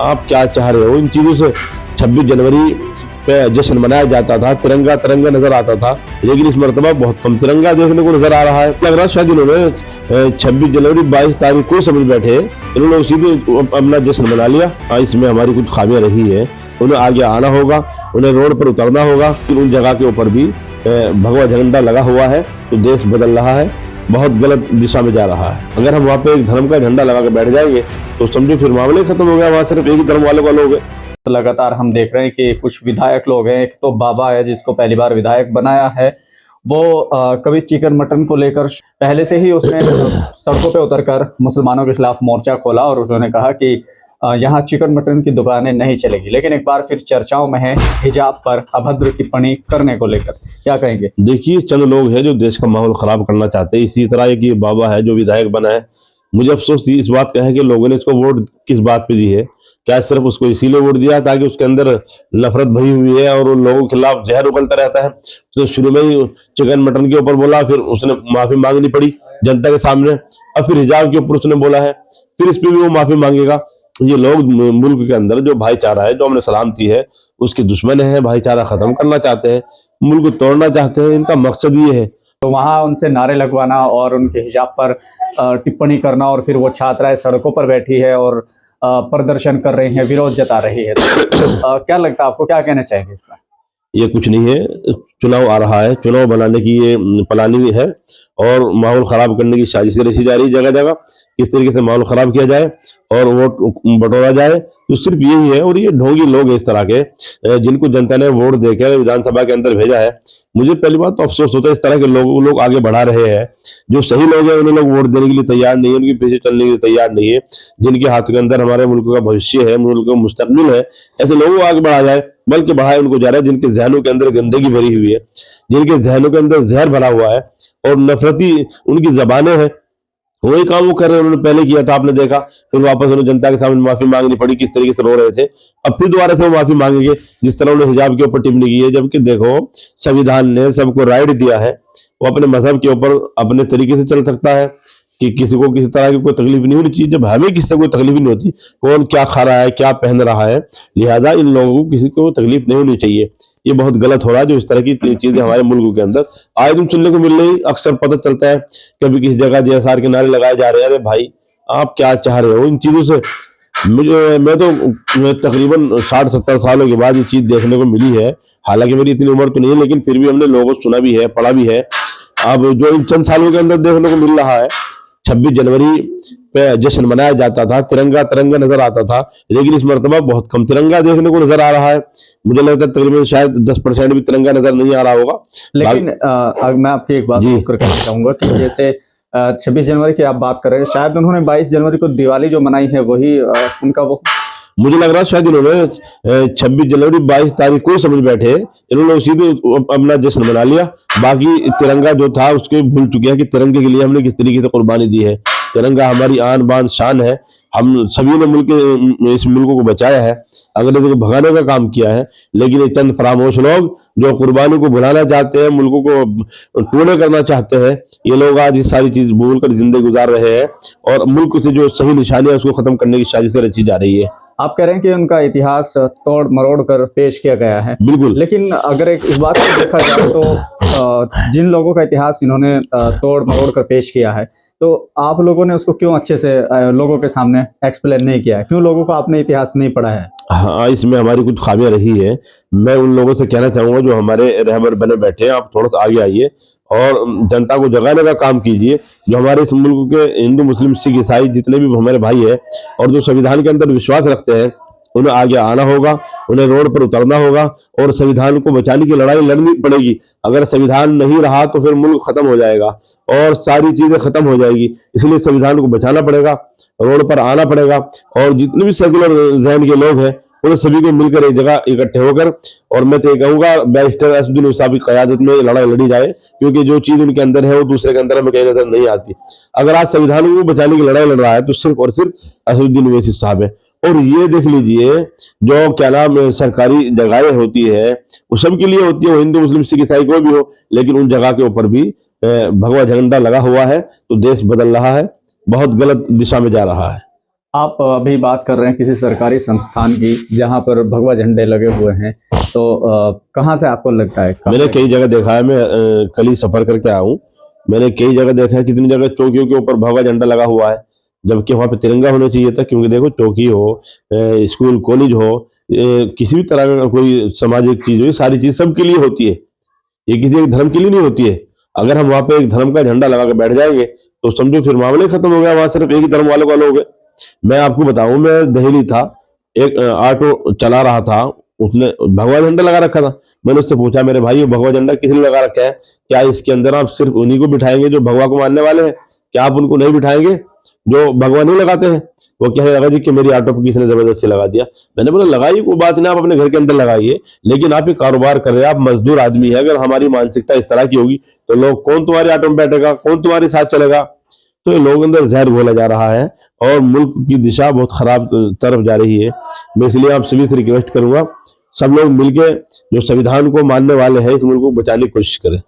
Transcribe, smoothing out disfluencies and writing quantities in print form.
आप क्या चाह रहे हो इन चीजों से। 26 जनवरी पे जश्न मनाया जाता था, तिरंगा तिरंगा नजर आता था, लेकिन इस मरतबा बहुत कम तिरंगा देखने को नजर आ रहा है। लग रहा है शायद इन्होंने 26 जनवरी 22 तारीख को समझ बैठे, इन्होंने उसी दिन अपना जश्न मना लिया। इसमें हमारी कुछ खामियां रही है, उन्हें आगे आना होगा, उन्हें रोड पर उतरना होगा। उन जगह के ऊपर भी भगवा झंडा लगा हुआ है तो देश बदल रहा है, बहुत गलत दिशा में जा रहा है। अगर हम वहाँ पे एक धर्म का झंडा लगा के बैठ जाएंगे तो समझो फिर मामले खत्म हो गया, वहां सिर्फ एक ही धर्म वाले लोग हैं। लगातार हम देख रहे हैं कि कुछ विधायक लोग हैं। एक तो बाबा है जिसको पहली बार विधायक बनाया है, वो कभी चिकन मटन को लेकर पहले से ही उसने सड़कों पे उतरकर मुसलमानों के खिलाफ मोर्चा खोला और उन्होंने कहा कि यहाँ चिकन मटन की दुकानें नहीं चलेगी। लेकिन एक बार फिर चर्चाओं में है हिजाब पर अभद्र टिप्पणी करने को लेकर, क्या कहेंगे? देखिए, चंद लोग हैं जो देश का माहौल खराब करना चाहते हैं। इसी तरह एक ये बाबा है जो विधायक बना है, मुझे अफसोस इस बात का है कि लोगों ने इसको वोट किस बात पे दी है। क्या सिर्फ उसको इसीलिए वोट दिया ताकि उसके अंदर नफरत भरी हुई है और उन लोगों के खिलाफ जहर उगलता रहता है। तो शुरू में ही चिकन मटन के ऊपर बोला, फिर उसने माफी मांगनी पड़ी जनता के सामने, और फिर हिजाब के ऊपर उसने बोला है, फिर इस पे भी वो माफी मांगेगा। ये लोग मुल्क के अंदर जो भाईचारा है, जो हमने सलामती है, उसके दुश्मन है, भाईचारा खत्म करना चाहते हैं, मुल्क तोड़ना चाहते हैं। इनका मकसद ये है। तो वहां उनसे नारे लगवाना और उनके हिजाब पर टिप्पणी करना, और फिर वो छात्राएं सड़कों पर बैठी है और प्रदर्शन कर रही हैं, विरोध जता रही है। तो क्या लगता है आपको, क्या कहना चाहेंगे इसमें? ये कुछ नहीं है, चुनाव आ रहा है, चुनाव बनाने की ये प्लानिंग है और माहौल खराब करने की साजिशें रची जा रही है। जगह जगह किस तरीके से माहौल खराब किया जाए और वोट बटोरा जाए, तो सिर्फ यही है। और ये ढोंगी लोग हैं इस तरह के, जिनको जनता ने वोट देकर विधानसभा के अंदर भेजा है। मुझे पहली बात तो अफसोस होता है इस तरह के लोग आगे बढ़ा रहे हैं। जो सही लोग हैं उन्हें लोग वोट देने के लिए तैयार नहीं है, उनके पीछे चलने के लिए तैयार नहीं है। जिनके हाथ के अंदर हमारे मुल्क का भविष्य है, मुल्क का मुस्तकबिल है, ऐसे लोगों को आगे बढ़ा जाए, बल्कि बढ़ाए उनको जा रहा है जिनके जहनों के अंदर गंदगी भरी हुई है, जिनके जहनों के अंदर जहर भरा हुआ है और नफरती उनकी जबानें हैं। वही काम वो कर रहे हैं, उन्होंने पहले किया था, आपने देखा। फिर वापस उन्हें जनता के सामने माफी मांगनी पड़ी, किस तरीके से रो रहे थे। अब फिर दोबारा से वो माफी मांगेंगे, जिस तरह उन्होंने हिजाब के ऊपर टिप्पणी की है। जबकि देखो, संविधान ने सबको राइट दिया है, वो अपने मजहब के ऊपर अपने तरीके से चल सकता है कि किसी को किसी तरह की कोई तकलीफ नहीं होनी चाहिए। जब हमें किसी से कोई तकलीफ नहीं होती, कौन क्या खा रहा है, क्या पहन रहा है, लिहाजा इन लोगों को किसी को तकलीफ नहीं होनी चाहिए। ये बहुत गलत हो रहा है जो इस तरह की चीजें हमारे मुल्क के अंदर आए दिन सुनने को मिल रही। अक्सर पता चलता है कभी किसी जगह JSR के नारे लगाए जा रहे हैं। अरे भाई, आप क्या चाह रहे हो इन चीजों से। मैं तो तकरीबन 60-70 सालों के बाद ये चीज देखने को मिली है। हालांकि मेरी इतनी उम्र तो नहीं है, लेकिन फिर भी हमने लोगों को सुना भी है, पढ़ा भी है। अब जो इन चंद सालों के अंदर देखने को मिल रहा है, 26 जनवरी पे जश्न मनाया जाता था, तिरंगा तिरंगा नजर आता था, लेकिन इस मरतबा बहुत कम तिरंगा देखने को नजर आ रहा है। मुझे लगता है तकरीबन शायद 10% भी तिरंगा नजर नहीं आ रहा होगा। लेकिन मैं आपकी एक बात करना चाहूंगा कि जैसे 26 जनवरी की आप बात कर रहे हैं, शायद उन्होंने 22 जनवरी को दिवाली जो मनाई है वही उनका वो, मुझे लग रहा है शायद इन्होंने 26 जनवरी 22 तारीख को समझ बैठे, इन्होंने उसी दिन अपना जश्न मना लिया। बाकी तिरंगा जो था उसके भूल चुके हैं कि तिरंगे के लिए हमने किस तरीके से कुर्बानी दी है। तिरंगा हमारी आन बान शान है, हम सभी ने इस मुल्क को बचाया है, अंग्रेजों को भगाने का काम किया है। लेकिन ये चंद फरामोश लोग जो कुर्बानी को भुलाना चाहते हैं, मुल्क को टूणे करना चाहते हैं, ये लोग आज ये सारी चीज भूल कर जिंदगी गुजार रहे हैं और मुल्क से जो सही निशानी है उसको खत्म करने की साजिशें रची जा रही है। आप कह रहे हैं कि उनका इतिहास तोड़ मरोड़ कर पेश किया गया है। बिल्कुल। लेकिन अगर इस बात को देखा जाए तो जिन लोगों का इतिहास इन्होंने तोड़ मरोड़ कर पेश किया है, तो आप लोगों ने उसको क्यों अच्छे से लोगों के सामने एक्सप्लेन नहीं किया है? क्यों लोगों को आपने इतिहास नहीं पढ़ा है? हाँ, इसमें हमारी कुछ खामियां रही है। मैं उन लोगों से कहना चाहूंगा जो हमारे रहबर बने बैठे हैं, आप थोड़ा सा आगे आइए और जनता को जगाने का काम कीजिए। जो हमारे इस मुल्क के हिंदू, मुस्लिम, सिख, ईसाई जितने भी हमारे भाई हैं और जो संविधान के अंदर विश्वास रखते हैं, उन्हें आगे आना होगा, उन्हें रोड पर उतरना होगा और संविधान को बचाने की लड़ाई लड़नी पड़ेगी। अगर संविधान नहीं रहा तो फिर मुल्क खत्म हो जाएगा और सारी चीजें खत्म हो जाएगी। इसलिए संविधान को बचाना पड़ेगा, रोड पर आना पड़ेगा और जितने भी सेकुलर जहन के लोग हैं उन्हें सभी को मिलकर एक जगह इकट्ठे होकर, और मैं तो ये कहूंगा बैरिस्टर असदुद्दीन ओवैसी की क़यादत में लड़ाई लड़ी जाए, क्योंकि जो चीज उनके अंदर है वो दूसरे के अंदर हमें कहीं नजर नहीं आती। अगर आज संविधान को बचाने की लड़ाई लड़ रहा है तो सिर्फ और सिर्फ असदुद्दीन ओवैसी साहब है। और ये देख लीजिए, जो क्या नाम सरकारी जगहें होती है वो सबके लिए होती है, वो हिंदू, मुस्लिम, सिख, ईसाई कोई भी हो, लेकिन उन जगह के ऊपर भी भगवा झंडा लगा हुआ है तो देश बदल रहा है, बहुत गलत दिशा में जा रहा है। आप अभी बात कर रहे हैं किसी सरकारी संस्थान की जहां पर भगवा झंडे लगे हुए हैं, तो कहाँ से आपको लगता है? मैंने कई जगह देखा है, मैं कल ही सफर करके आया हूँ। मैंने कई जगह देखा है, कितनी जगह चौकियों के ऊपर भगवा झंडा लगा हुआ है, जबकि वहां पे तिरंगा होना चाहिए था। क्योंकि देखो, चौकी हो, स्कूल कॉलेज हो, किसी भी तरह का कोई सामाजिक चीज हो, ये सारी चीज सबके लिए होती है, ये किसी एक धर्म के लिए नहीं होती है। अगर हम वहां पे एक धर्म का झंडा लगा के बैठ जाएंगे तो समझो फिर मामले खत्म हो गया, वहां सिर्फ एक ही धर्म वाले लोग हैं। मैं आपको बताऊं, मैं दिल्ली था, एक ऑटो चला रहा था, उसने भगवा झंडा लगा रखा था। मैंने उससे पूछा, मेरे भाई ये भगवा झंडा किसने लगा रखा है? क्या इसके अंदर आप सिर्फ उन्हीं को बिठाएंगे जो भगवा को मानने वाले हैं? क्या आप उनको नहीं बिठाएंगे जो भगवा नहीं लगाते हैं? वो कहने लगा जी कि मेरी ऑटो पर किसी ने जबरदस्ती लगा दिया। मैंने बोला, लगाइए, कोई बात नहीं, आप अपने घर के अंदर लगाइए, लेकिन आप ये कारोबार कर रहे हैं, आप मजदूर आदमी है। अगर हमारी मानसिकता इस तरह की होगी तो लोग, कौन तुम्हारे ऑटो में बैठेगा, कौन तुम्हारे साथ चलेगा? तो ये लोगों के अंदर जहर घोला जा रहा है और मुल्क की दिशा बहुत खराब तरफ जा रही है। मैं इसलिए आप सभी से रिक्वेस्ट करूंगा, सब लोग मिलकर जो संविधान को मानने वाले हैं, इस मुल्क को बचाने की कोशिश करें।